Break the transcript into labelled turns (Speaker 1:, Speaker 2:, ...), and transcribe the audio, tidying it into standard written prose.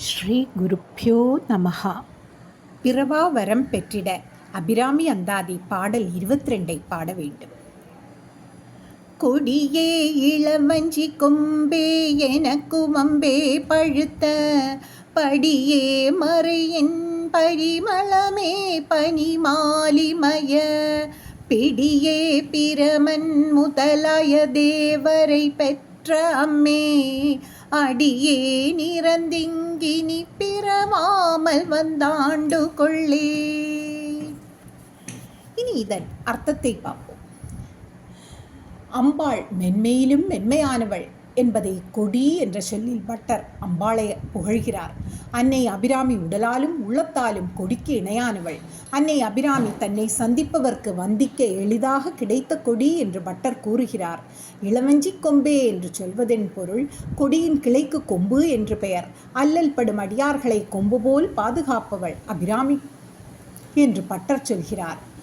Speaker 1: ஸ்ரீ குருப்பியோ நமஹா. பிறவா வரம் பெற்றிட அபிராமி அந்தாதி பாடல் 22 பாட வேண்டும். கொடியே இளவஞ்சி கொம்பே எனக்கும் அம்பே பழுத்த படியே மறையின் பரிமளமே பனிமாலிமய பிடியே பிரமன் முதலாய தேவரை பெற்ற அம்மே அடியே நிறந்திங்கினி பிறவாமல் வந்தாண்டு கொள்ளே. இனி இதன் அர்த்தத்தை பார்ப்போம். அம்பாள் மென்மையிலும் மென்மையானவள் என்பதை கொடி என்ற சொல்லில் பட்டர் அம்பாளை புகழ்கிறார். அன்னை அபிராமி உடலாலும் உள்ளத்தாலும் கொடிக்கு இணையானவள். அன்னை அபிராமி தன்னை சந்திப்பவர்க்கு வந்திக்க எளிதாக கிடைத்த கொடி என்று பட்டர் கூறுகிறார். இளவஞ்சி கொம்பே என்று சொல்வதன் பொருள் கொடியின் கிளைக்கு கொம்பு என்று பெயர். அல்லல் படும் அடியார்களை கொம்பு போல் பாதுகாப்பவள் அபிராமி என்று பட்டர் சொல்கிறார்.